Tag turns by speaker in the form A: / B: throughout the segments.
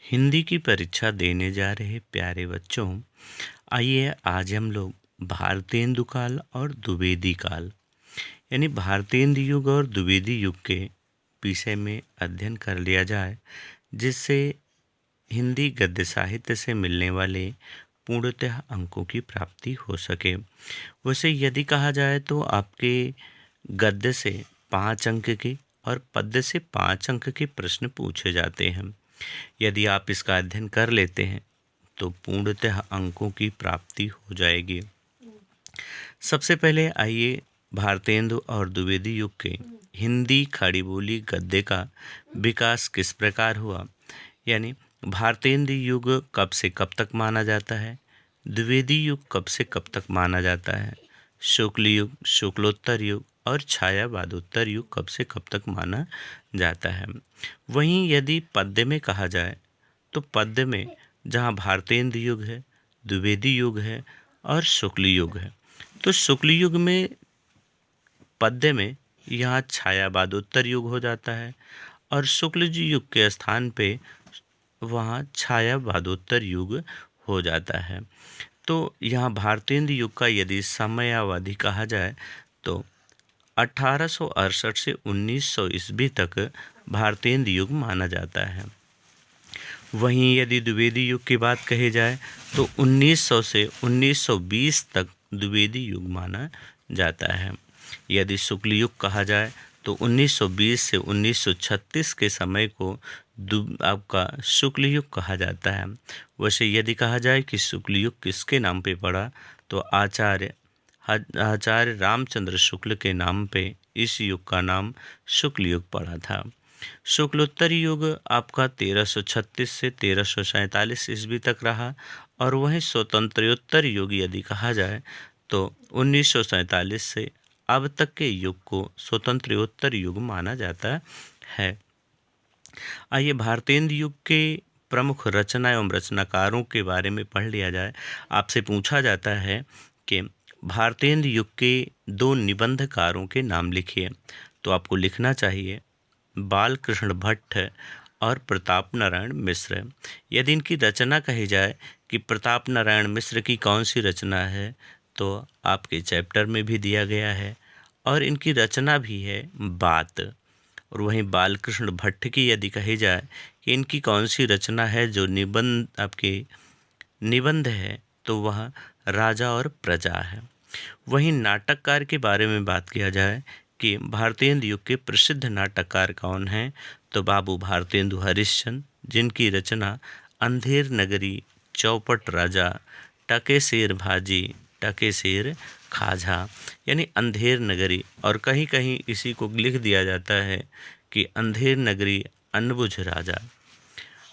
A: हिंदी की परीक्षा देने जा रहे प्यारे बच्चों, आइए आज हम लोग भारतेंदु काल और द्विवेदी काल यानी भारतेंदु युग और द्विवेदी युग के विषय में अध्ययन कर लिया जाए, जिससे हिंदी गद्य साहित्य से मिलने वाले पूर्णतः अंकों की प्राप्ति हो सके। वैसे यदि कहा जाए तो आपके गद्य से 5 अंक के और पद्य से 5 अंक के प्रश्न पूछे जाते हैं। यदि आप इसका अध्ययन कर लेते हैं तो पूर्णतः अंकों की प्राप्ति हो जाएगी। सबसे पहले आइए भारतेंदु और द्विवेदी युग के हिंदी खड़ी बोली गद्य का विकास किस प्रकार हुआ, यानी भारतेंदु युग कब से कब तक माना जाता है, द्विवेदी युग कब से कब तक माना जाता है, शुक्ल युग, शुक्लोत्तर युग और छायावादोत्तर युग कब से कब तक माना जाता है। वहीं यदि पद्य में कहा जाए तो पद्य में जहाँ भारतेंदु युग है, द्विवेदी युग है और शुक्ल युग है, तो शुक्ल युग में पद्य में यहाँ छायावादोत्तर युग हो जाता है और शुक्ल जी युग के स्थान पे वहाँ छायावादोत्तर युग हो जाता है। तो यहाँ भारतेंदु युग का यदि समयावधि कहा जाए तो 1868 से 1900 ईस्वी तक भारतेंदु युग माना जाता है। वहीं यदि द्विवेदी युग की बात कही जाए तो 1900 से 1920 तक द्विवेदी युग माना जाता है। यदि शुक्ल युग कहा जाए तो 1920 से 1936 के समय को आपका शुक्ल युग कहा जाता है। वैसे यदि कहा जाए कि शुक्ल युग किसके नाम पे पड़ा तो आचार्य रामचंद्र शुक्ल के नाम पे इस युग का नाम शुक्ल युग पड़ा था। शुक्लोत्तर युग आपका 1336 से 1347 ईस्वी तक रहा और वहीं स्वतंत्रोत्तर युग यदि कहा जाए तो 1947 से अब तक के युग को स्वतंत्रोत्तर युग माना जाता है। आइए भारतेंदु युग के प्रमुख रचना एवं रचनाकारों के बारे में पढ़ लिया जाए। आपसे पूछा जाता है कि भारतेंदु युग के 2 निबंधकारों के नाम लिखिए, तो आपको लिखना चाहिए बालकृष्ण भट्ट और प्रताप नारायण मिश्र। यदि इनकी रचना कही जाए कि प्रताप नारायण मिश्र की कौन सी रचना है, तो आपके चैप्टर में भी दिया गया है और इनकी रचना भी है बात। और वहीं बालकृष्ण भट्ट की यदि कही जाए कि इनकी कौन सी रचना है जो निबंध है, तो वह राजा और प्रजा है। वहीं नाटककार के बारे में बात किया जाए कि भारतेंदु युग के प्रसिद्ध नाटककार कौन हैं, तो बाबू भारतेंदु हरिश्चंद्र, जिनकी रचना अंधेर नगरी, चौपट राजा, टके शेर भाजी, टके शेर खाजा यानी अंधेर नगरी, और कहीं कहीं इसी को लिख दिया जाता है कि अंधेर नगरी अनबुझ राजा।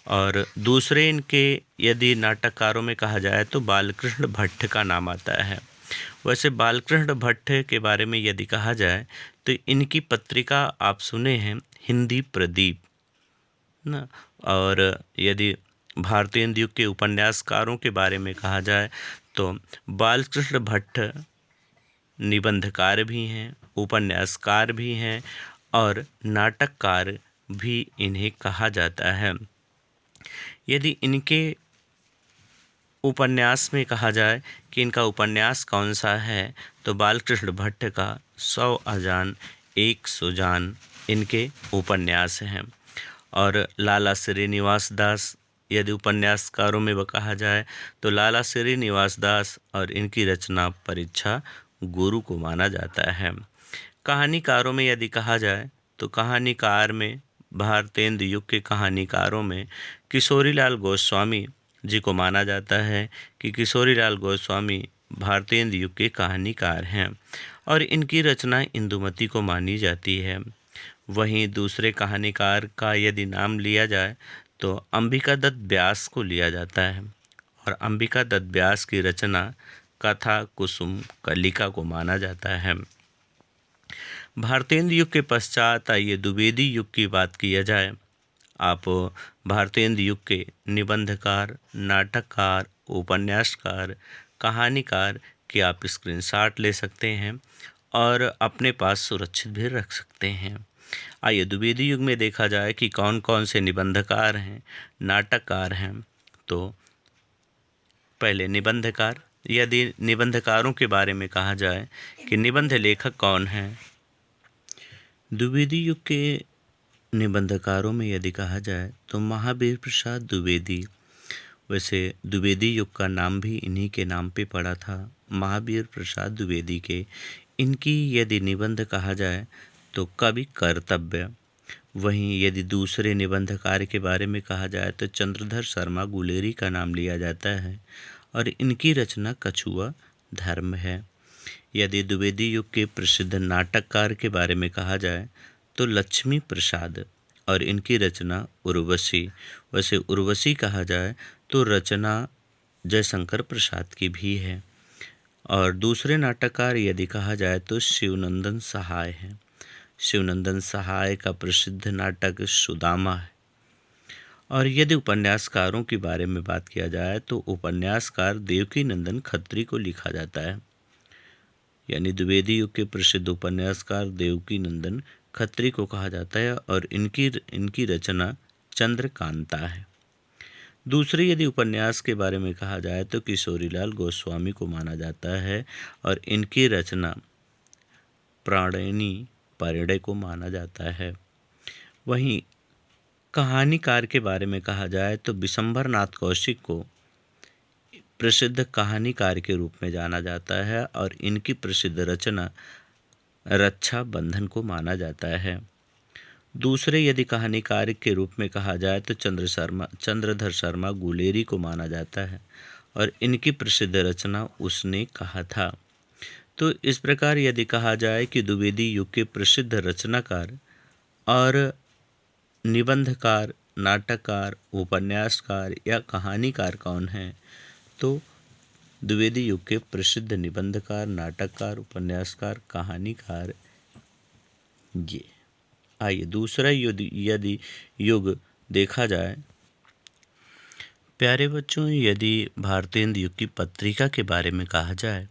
A: और दूसरे इनके यदि नाटककारों में कहा जाए तो बालकृष्ण भट्ट का नाम आता है। वैसे बालकृष्ण भट्ट के बारे में यदि कहा जाए तो इनकी पत्रिका आप सुने हैं हिंदी प्रदीप ना। और यदि भारतेंदु युग के उपन्यासकारों के बारे में कहा जाए तो बालकृष्ण भट्ट निबंधकार भी हैं, उपन्यासकार भी हैं और नाटककार भी इन्हें कहा जाता है। यदि इनके उपन्यास में कहा जाए कि इनका उपन्यास कौन सा है, तो बालकृष्ण भट्ट का 100 अजान 1 सुजान इनके उपन्यास हैं। और लाला श्रीनिवास दास यदि उपन्यासकारों में कहा जाए तो लाला श्रीनिवास दास और इनकी रचना परीक्षा गुरु को माना जाता है। कहानीकारों में यदि कहा जाए तो कहानीकार में भारतेंदु युग के कहानीकारों में किशोरीलाल गोस्वामी जी को माना जाता है कि किशोरीलाल गोस्वामी भारतेंदु युग के कहानीकार हैं और इनकी रचना इंदुमती को मानी जाती है। वहीं दूसरे कहानीकार का यदि नाम लिया जाए तो अंबिका दत्त व्यास को लिया जाता है और अंबिका दत्त व्यास की रचना कथा कुसुम कलिका को माना जाता है। भारतेंदु युग के पश्चात आइए द्विवेदी युग की बात किया जाए। आप भारतेंदु युग के निबंधकार, नाटककार, उपन्यासकार, कहानीकार की आप स्क्रीनशॉट ले सकते हैं और अपने पास सुरक्षित भी रख सकते हैं। आइए द्विवेदी युग में देखा जाए कि कौन कौन से निबंधकार हैं, नाटककार हैं। तो पहले निबंधकार। यदि निबंधकारों के बारे में कहा जाए कि निबंध लेखक कौन हैं, द्विवेदी युग के निबंधकारों में यदि कहा जाए तो महावीर प्रसाद द्विवेदी। वैसे द्विवेदी युग का नाम भी इन्हीं के नाम पे पड़ा था, महावीर प्रसाद द्विवेदी के। इनकी यदि निबंध कहा जाए तो कवि कर्तव्य। वहीं यदि दूसरे निबंधकार के बारे में कहा जाए तो चंद्रधर शर्मा गुलेरी का नाम लिया जाता है और इनकी रचना कछुआ धर्म है। यदि द्विवेदी युग के प्रसिद्ध नाटककार के बारे में कहा जाए तो लक्ष्मी प्रसाद और इनकी रचना उर्वशी। वैसे उर्वशी कहा जाए तो रचना जयशंकर प्रसाद की भी है। और दूसरे नाटककार यदि कहा जाए तो शिवनंदन सहाय है। शिवनंदन सहाय का प्रसिद्ध नाटक सुदामा है। और यदि उपन्यासकारों के बारे में बात किया जाए तो उपन्यासकार देवकीनंदन खत्री को लिखा जाता है। यानी द्विवेदी युग के प्रसिद्ध उपन्यासकार देवकीनंदन खत्री को कहा जाता है और इनकी रचना चंद्रकांता है। दूसरी यदि उपन्यास के बारे में कहा जाए तो किशोरीलाल गोस्वामी को माना जाता है और इनकी रचना प्राणिनी परिणय को माना जाता है। वहीं कहानीकार के बारे में कहा जाए तो विशंभर नाथ कौशिक को प्रसिद्ध कहानीकार के रूप में जाना जाता है और इनकी प्रसिद्ध रचना रक्षा बंधन को माना जाता है। दूसरे यदि कहानीकार के रूप में कहा जाए तो चंद्रधर शर्मा गुलेरी को माना जाता है और इनकी प्रसिद्ध रचना उसने कहा था। तो इस प्रकार यदि कहा जाए कि द्विवेदी युग के प्रसिद्ध रचनाकार और निबंधकार, नाटककार, उपन्यासकार या कहानीकार कौन हैं, तो द्विवेदी युग के प्रसिद्ध निबंधकार, नाटककार, उपन्यासकार, कहानीकार ये। आइए दूसरा यदि युग देखा जाए। प्यारे बच्चों, यदि भारतीय युग की पत्रिका के बारे में कहा जाए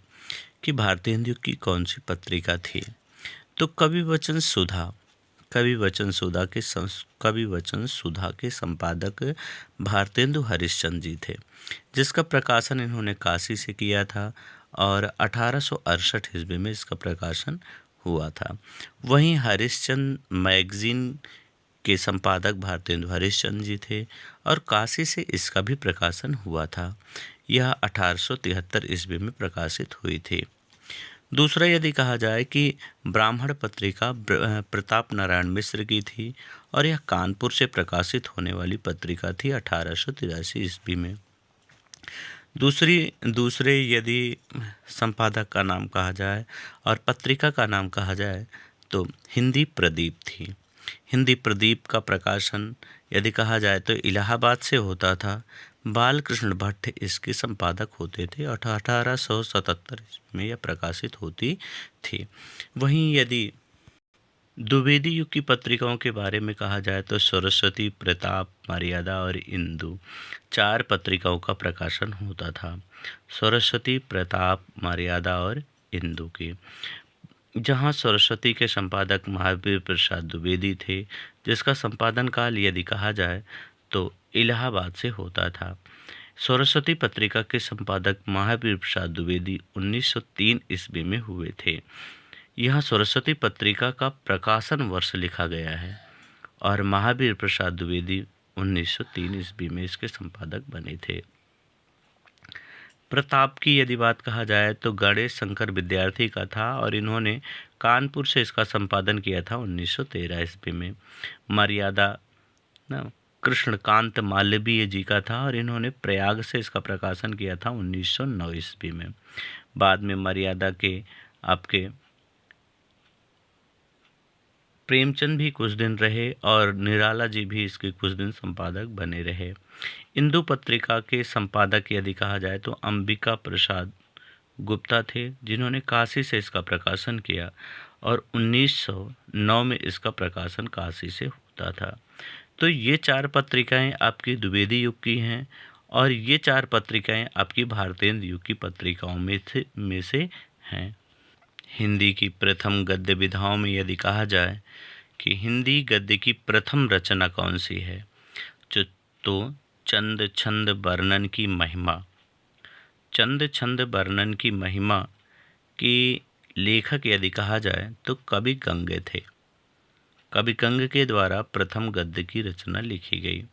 A: कि भारतीय युग की कौन सी पत्रिका थी, तो कवि वचन सुधा के संपादक भारतेंदु हरिश्चंद्र जी थे, जिसका प्रकाशन इन्होंने काशी से किया था और 1868 ईस्वी में इसका प्रकाशन हुआ था। वहीं हरिश्चंद्र मैगजीन के संपादक भारतेंदु हरिश्चंद्र जी थे और काशी से इसका भी प्रकाशन हुआ था। यह 1873 ईस्वी में प्रकाशित हुई थी। दूसरा यदि कहा जाए कि ब्राह्मण पत्रिका प्रताप नारायण मिश्र की थी और यह कानपुर से प्रकाशित होने वाली पत्रिका थी 1883 ईस्वी में। दूसरे यदि संपादक का नाम कहा जाए और पत्रिका का नाम कहा जाए तो हिंदी प्रदीप थी। हिंदी प्रदीप का प्रकाशन यदि कहा जाए तो इलाहाबाद से होता था। बालकृष्ण भट्ट इसके संपादक होते थे और 1877 में यह प्रकाशित होती थी। वहीं यदि द्विवेदी युग की पत्रिकाओं के बारे में कहा जाए तो सरस्वती, प्रताप, मर्यादा और इंदु 4 पत्रिकाओं का प्रकाशन होता था। सरस्वती, प्रताप, मर्यादा और इंदु की, जहां सरस्वती के संपादक महावीर प्रसाद द्विवेदी थे, जिसका संपादन काल यदि कहा जाए तो इलाहाबाद से होता था। सरस्वती पत्रिका के संपादक महावीर प्रसाद द्विवेदी 1903 ईस्वी में हुए थे। यहाँ सरस्वती पत्रिका का प्रकाशन वर्ष लिखा गया है और महावीर प्रसाद द्विवेदी 1903 ईस्वी में इसके संपादक बने थे। प्रताप की यदि बात कहा जाए तो गणेश शंकर विद्यार्थी का था और इन्होंने कानपुर से इसका संपादन किया था 1913 ईस्वी में। मर्यादा कृष्णकांत मालवीय जी का था और इन्होंने प्रयाग से इसका प्रकाशन किया था 1909 ईस्वी में। बाद में मर्यादा के आपके प्रेमचंद भी कुछ दिन रहे और निराला जी भी इसके कुछ दिन संपादक बने रहे। इंदु पत्रिका के संपादक यदि कहा जाए तो अंबिका प्रसाद गुप्ता थे, जिन्होंने काशी से इसका प्रकाशन किया और 1909 में इसका प्रकाशन काशी से होता था। तो ये 4 पत्रिकाएं आपकी द्विवेदी युग की हैं और ये 4 पत्रिकाएं आपकी भारतीय युग की पत्रिकाओं में से हैं। हिंदी की प्रथम गद्य विधाओं में यदि कहा जाए कि हिंदी गद्य की प्रथम रचना कौन सी है। तो चंद छंद वर्णन की महिमा। चंद छंद वर्णन की महिमा के लेखक यदि कहा जाए तो कवि गंगे थे। कवि गंग के द्वारा प्रथम गद्य की रचना लिखी गई।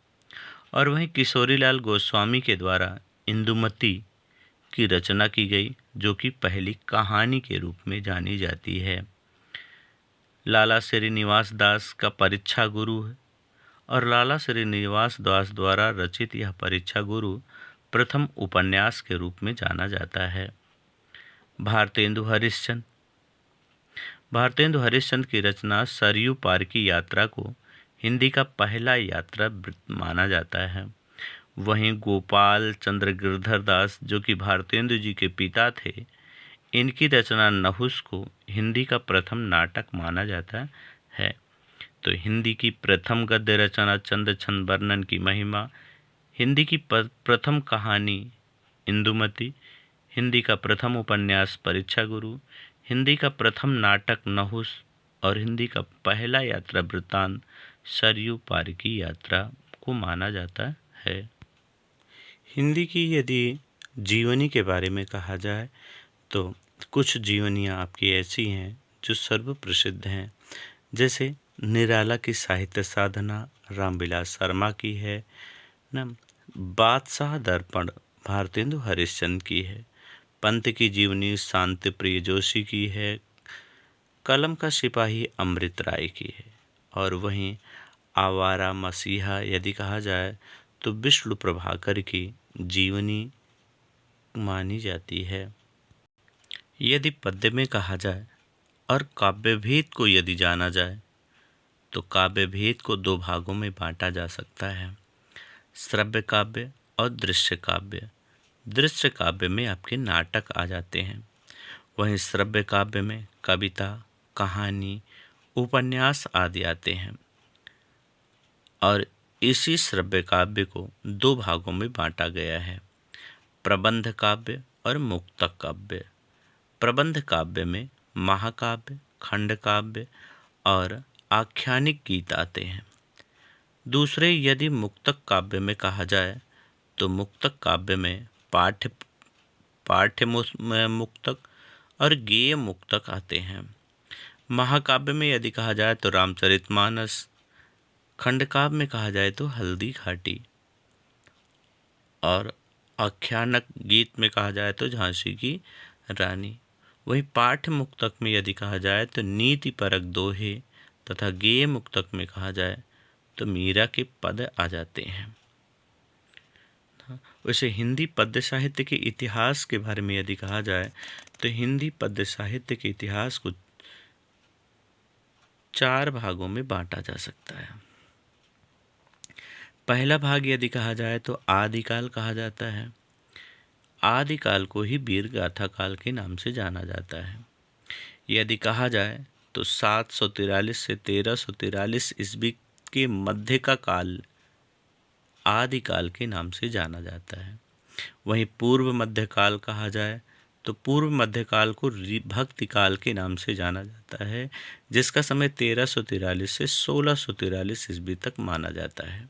A: और वहीं किशोरीलाल गोस्वामी के द्वारा इंदुमती की रचना की गई, जो कि पहली कहानी के रूप में जानी जाती है। लाला श्रीनिवास दास का परीक्षा गुरु है, और लाला श्रीनिवास दास द्वारा रचित यह परीक्षा गुरु प्रथम उपन्यास के रूप में जाना जाता है। भारतेंदु हरिश्चंद्र। भारतेंदु हरिश्चंद्र की रचना सरयू पार की यात्रा को हिंदी का पहला यात्रा वृत्त माना जाता है। वहीं गोपाल चंद्र गिरधर दास, जो कि भारतेंदु जी के पिता थे, इनकी रचना नहुस को हिंदी का प्रथम नाटक माना जाता है। तो हिंदी की प्रथम गद्य रचना चंद छंद वर्णन की महिमा, हिंदी की प्रथम कहानी इंदुमती, हिंदी का प्रथम उपन्यास परीक्षा गुरु, हिंदी का प्रथम नाटक नहुस और हिंदी का पहला यात्रा वृत्तांत सरयू पार की यात्रा को माना जाता है। हिंदी की यदि जीवनी के बारे में कहा जाए तो कुछ जीवनियाँ आपकी ऐसी हैं जो सर्व प्रसिद्ध हैं, जैसे निराला की साहित्य साधना रामविलास शर्मा की है ना, बादशाह दर्पण भारतेंदु हरिश्चंद्र की है, पंत की जीवनी शांति प्रिय जोशी की है, कलम का सिपाही अमृत राय की है। और वहीं आवारा मसीहा यदि कहा जाए तो विष्णु प्रभाकर की जीवनी मानी जाती है। यदि पद्य में कहा जाए और काव्य भेद को यदि जाना जाए तो काव्य भेद को दो भागों में बांटा जा सकता है, श्रव्य काव्य और दृश्य काव्य। दृश्य काव्य में आपके नाटक आ जाते हैं, वहीं श्रव्य काव्य में कविता, कहानी, उपन्यास आदि आते हैं। और इसी श्रव्य काव्य को दो भागों में बांटा गया है, प्रबंध काव्य और मुक्तक काव्य। प्रबंध काव्य में महाकाव्य, खंड काव्य और आख्यानिक गीत आते हैं। दूसरे यदि मुक्तक काव्य में कहा जाए तो मुक्तक काव्य में पाठ्य मुक्तक और गेय मुक्तक आते हैं। महाकाव्य में यदि कहा जाए तो रामचरितमानस, खंड काव्य में कहा जाए तो हल्दी घाटी, और आख्यानक गीत में कहा जाए तो झांसी की रानी। वहीं पाठ्य मुक्तक में यदि कहा जाए तो नीति परक दोहे तथा गेय मुक्तक में कहा जाए तो मीरा के पद आ जाते हैं। वैसे हिंदी पद्य साहित्य के इतिहास के बारे में यदि कहा जाए तो हिंदी पद्य साहित्य के इतिहास को 4 भागों में बांटा जा सकता है। पहला भाग यदि कहा जाए तो आदिकाल कहा जाता है। आदिकाल को ही वीर गाथा काल के नाम से जाना जाता है। यदि कहा जाए तो 743 से 1343 ईस्वी के मध्य का काल आदिकाल के नाम से जाना जाता है। वहीं पूर्व मध्यकाल कहा जाए तो पूर्व मध्यकाल को भक्ति काल के नाम से जाना जाता है, जिसका समय 1343 से 1643 ईस्वी तक माना जाता है।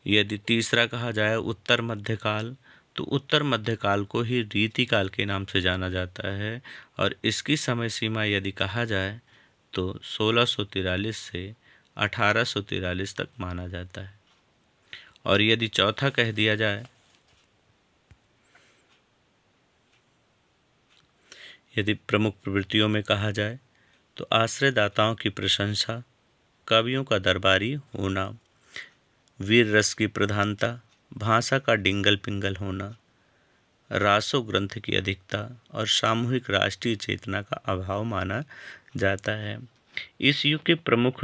A: यदि तीसरा कहा जाए उत्तर मध्यकाल, तो उत्तर मध्यकाल को ही रीतिकाल के नाम से जाना जाता है, और इसकी समय सीमा यदि कहा जाए तो 1643 से 1843 तक माना जाता है। और यदि चौथा कह दिया जाए, यदि प्रमुख प्रवृत्तियों में कहा जाए तो आश्रयदाताओं की प्रशंसा, कवियों का दरबारी होना, वीर रस की प्रधानता, भाषा का डिंगल पिंगल होना, रासो ग्रंथ की अधिकता और सामूहिक राष्ट्रीय चेतना का अभाव माना जाता है। इस युग के प्रमुख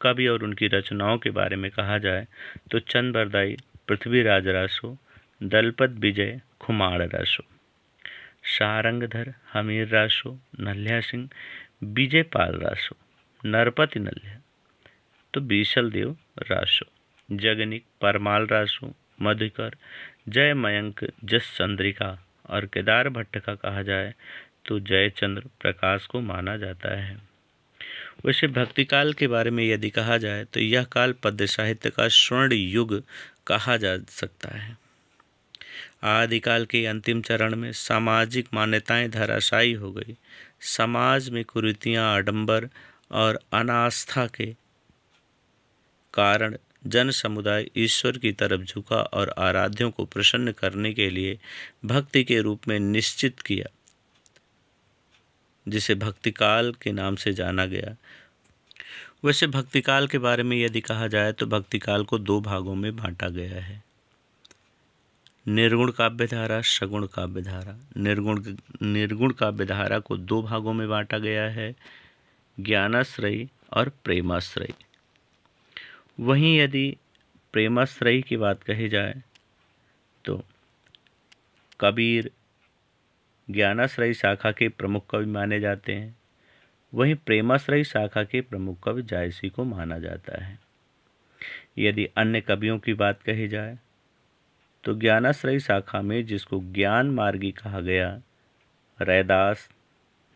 A: कवि और उनकी रचनाओं के बारे में कहा जाए तो चंद बरदाई पृथ्वीराज रासो, दलपत विजय खुमार रासो, शारंगधर हमीर रासो, नल्हा सिंह विजयपाल रासो, नरपति नल्हा तो बीसल देव रासो, जगनिक परमाल रासो, मधुकर, जय मयंक जस चंद्रिका और केदार भट्ट का कहा जाए तो जयचंद्र प्रकाश को माना जाता है। वैसे भक्ति काल के बारे में यदि कहा जाए तो यह काल पद्य साहित्य का स्वर्ण युग कहा जा सकता है। आदिकाल के अंतिम चरण में सामाजिक मान्यताएं धराशायी हो गई। समाज में कुरीतियां, आडंबर और अनास्था के कारण जन समुदाय ईश्वर की तरफ झुका और आराध्यों को प्रसन्न करने के लिए भक्ति के रूप में निश्चित किया, जिसे भक्तिकाल के नाम से जाना गया। वैसे भक्तिकाल के बारे में यदि कहा जाए तो भक्तिकाल को दो भागों में बांटा गया है, निर्गुण काव्यधारा, सगुण काव्यधारा। निर्गुण काव्यधारा को दो भागों में बांटा गया है, ज्ञानाश्रयी और प्रेमाश्रयी। वहीं यदि प्रेमाश्रयी की बात कही जाए तो कबीर ज्ञानाश्रयी शाखा के प्रमुख कवि माने जाते हैं, वहीं प्रेमाश्रयी शाखा के प्रमुख कवि जायसी को माना जाता है। यदि अन्य कवियों की बात कही जाए तो ज्ञानाश्रयी शाखा में जिसको ज्ञान मार्गी कहा गया, रैदास,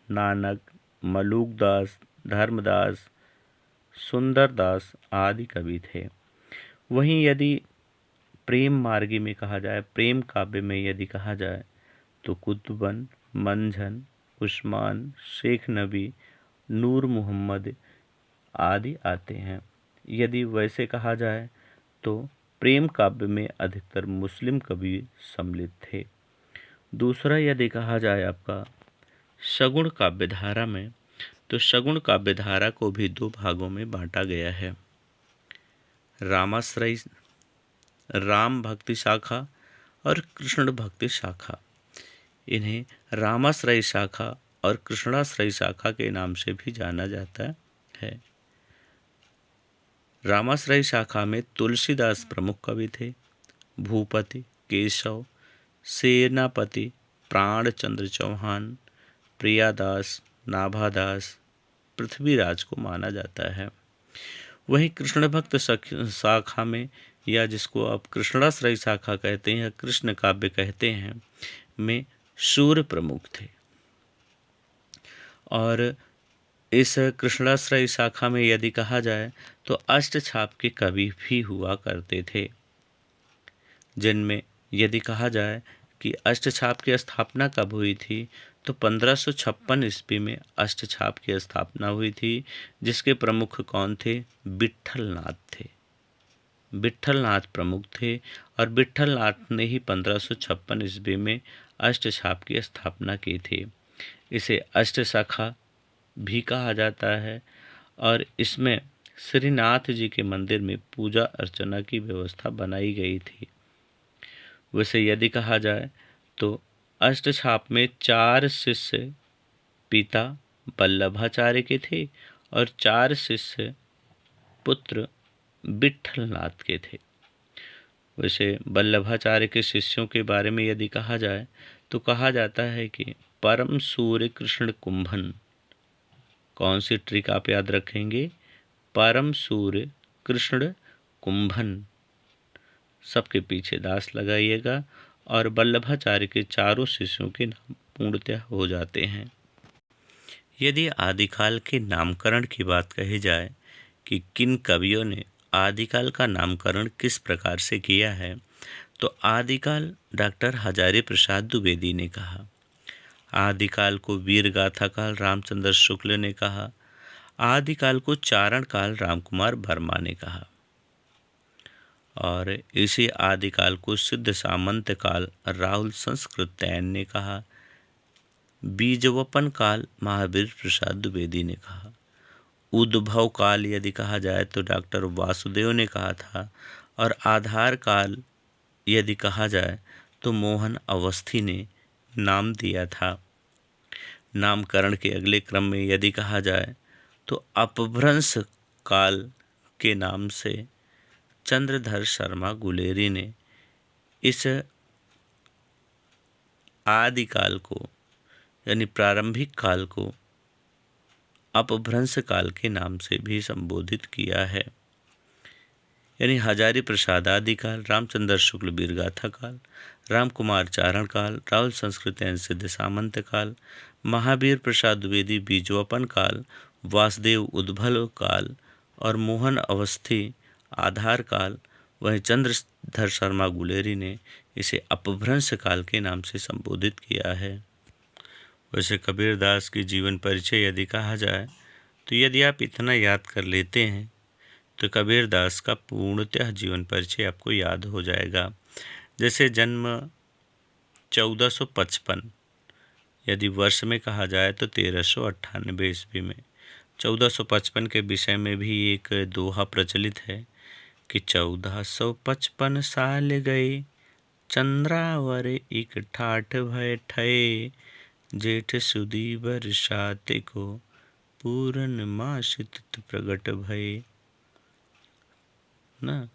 A: नानक, मलूकदास, धर्मदास, सुंदरदास आदि कवि थे। वहीं यदि प्रेम मार्गी में कहा जाए, प्रेम काव्य में यदि कहा जाए तो कुतुबन, मंझन, उस्मान, शेख नबी, नूर मोहम्मद आदि आते हैं। यदि वैसे कहा जाए तो प्रेम काव्य में अधिकतर मुस्लिम कवि सम्मिलित थे। दूसरा यदि कहा जाए आपका सगुण काव्यधारा में, तो सगुण काव्यधारा को भी दो भागों में बांटा गया है, रामाश्रयी, राम भक्ति शाखा और कृष्ण भक्ति शाखा। इन्हें रामाश्रयी शाखा और कृष्णाश्रयी शाखा के नाम से भी जाना जाता है। रामाश्रयी शाखा में तुलसीदास प्रमुख कवि थे। भूपति, केशव, सेनापति, प्राणचंद्र चौहान, प्रियादास, नाभादास, पृथ्वीराज को माना जाता है। वहीं कृष्ण भक्त शाखा में, या जिसको आप कृष्णाश्रयी शाखा कहते हैं या कृष्ण काव्य कहते हैं, में सूर्य प्रमुख थे। और इस कृष्णाश्रयी शाखा में यदि कहा जाए तो अष्टछाप के कवि भी हुआ करते थे, जिनमें यदि कहा जाए कि अष्टछाप की स्थापना कब हुई थी तो 1556 ईस्वी में अष्टछाप की स्थापना हुई थी, जिसके प्रमुख कौन थे? विट्ठलनाथ थे। विट्ठलनाथ प्रमुख थे और विट्ठलनाथ ने ही 1556 ईस्वी में अष्टछाप की स्थापना की थी। इसे अष्टशाखा भी कहा जाता है और इसमें श्रीनाथ जी के मंदिर में पूजा अर्चना की व्यवस्था बनाई गई थी। वैसे यदि कहा जाए तो अष्टछाप में 4 शिष्य पिता वल्लभाचार्य के थे और 4 शिष्य पुत्र विट्ठलनाथ के थे। वैसे वल्लभाचार्य के शिष्यों के बारे में यदि कहा जाए तो कहा जाता है कि परम सूर्य कृष्ण कुंभन। कौन सी ट्रिक आप याद रखेंगे? परम सूर्य कृष्ण कुंभन। सबके पीछे दास लगाइएगा और वल्लभाचार्य के चारों शिष्यों के नाम पूर्णतः हो जाते हैं। यदि आदिकाल के नामकरण की बात कही जाए कि किन कवियों ने आदिकाल का नामकरण किस प्रकार से किया है, तो आदिकाल डॉक्टर हजारी प्रसाद द्विवेदी ने कहा। आदिकाल को वीर गाथा काल रामचंद्र शुक्ल ने कहा। आदिकाल को चारण काल रामकुमार वर्मा ने कहा। और इसी आदिकाल को सिद्ध सामंत काल राहुल संस्कृतैन ने कहा। बीजवपन काल महावीर प्रसाद द्विवेदी ने कहा। उद्भव काल यदि कहा जाए तो डॉक्टर वासुदेव ने कहा था। और आधार काल यदि कहा जाए तो मोहन अवस्थी ने नाम दिया था। नामकरण के अगले क्रम में यदि कहा जाए तो अपभ्रंश काल के नाम से चंद्रधर शर्मा गुलेरी ने इस आदिकाल को यानी प्रारंभिक काल को अपभ्रंश काल के नाम से भी संबोधित किया है। यानी हजारी प्रसाद आदिकाल, रामचंद्र शुक्ल वीरगाथा काल, रामकुमार चारण काल, राहुल संस्कृतैन सिद्ध सामंत काल, महावीर प्रसाद द्विवेदी बीजवपन काल, वासुदेव उद्भव काल और मोहन अवस्थी आधार काल, वहीं चंद्रधर शर्मा गुलेरी ने इसे अपभ्रंश काल के नाम से संबोधित किया है। वैसे कबीरदास की जीवन परिचय यदि कहा जाए तो यदि आप इतना याद कर लेते हैं तो कबीरदास का पूर्णतः जीवन परिचय आपको याद हो जाएगा। जैसे जन्म 1455, यदि वर्ष में कहा जाए तो 1398 ईस्वी में। 1455 के विषय में भी एक दोहा प्रचलित है कि 1455 साल गए, चंद्रावर एक ठाठ भय ठये, जेठ सुदी बरसात को, पूरन मास तिथि प्रगट भये। ना,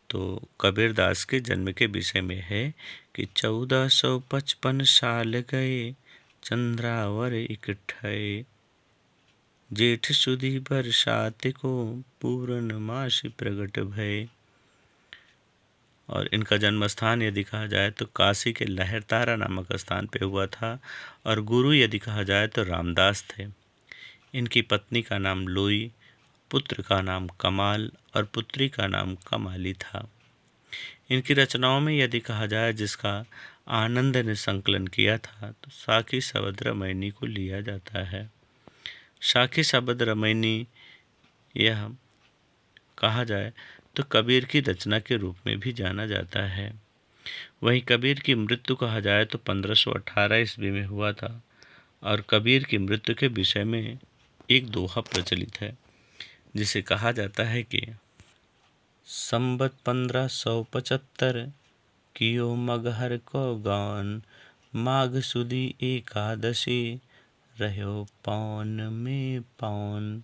A: तो कबीरदास के जन्म के विषय में है कि 1455 साल गए, चंद्रावर एक ठये, जेठ सुदी बरसात को, पूरन मास प्रगट भये। और इनका जन्म स्थान यदि कहा जाए तो काशी के लहरतारा नामक स्थान पे हुआ था, और गुरु यदि कहा जाए तो रामदास थे। इनकी पत्नी का नाम लोई, पुत्र का नाम कमाल और पुत्री का नाम कमाली था। इनकी रचनाओं में यदि कहा जाए जिसका आनंद ने संकलन किया था तो साखी शबद रामायणी को लिया जाता है। साखी शबद रामायणी यह कहा जाए तो कबीर की रचना के रूप में भी जाना जाता है। वहीं कबीर की मृत्यु कहा जाए तो 1518 ईस्वी में हुआ था, और कबीर की मृत्यु के विषय में एक दोहा प्रचलित है जिसे कहा जाता है कि संबत 1575 कियो मगहर को गान, माघ सुदी एकादशी, रहो पावन में पावन।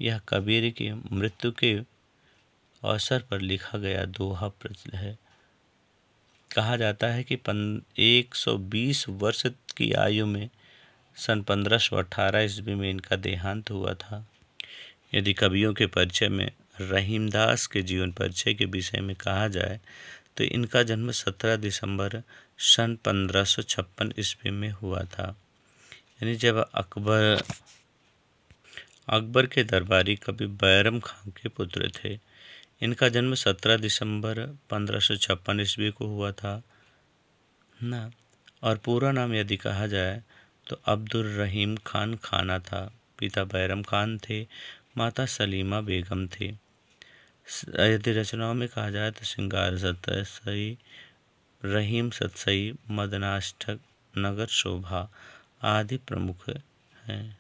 A: यह कबीर की मृत्यु के अवसर पर लिखा गया दोहा प्रचलित है। कहा जाता है कि 120 वर्ष की आयु में सन 1518 ईस्वी में इनका देहांत हुआ था। यदि कवियों के परिचय में रहीमदास के जीवन परिचय के विषय में कहा जाए तो इनका जन्म 17 दिसंबर सन 1556 ईस्वी में हुआ था। यानी जब अकबर के दरबारी कवि बैरम खान के पुत्र थे। इनका जन्म 17 दिसंबर 1556 ईस्वी को हुआ था ना। और पूरा नाम यदि कहा जाए तो अब्दुल रहीम खान खाना था। पिता बैरम खान थे, माता सलीमा बेगम थी। यदि रचनाओं में कहा जाए तो श्रृंगार सतसई, रहीम सतसई, मदनाष्टक, नगर शोभा आदि प्रमुख हैं।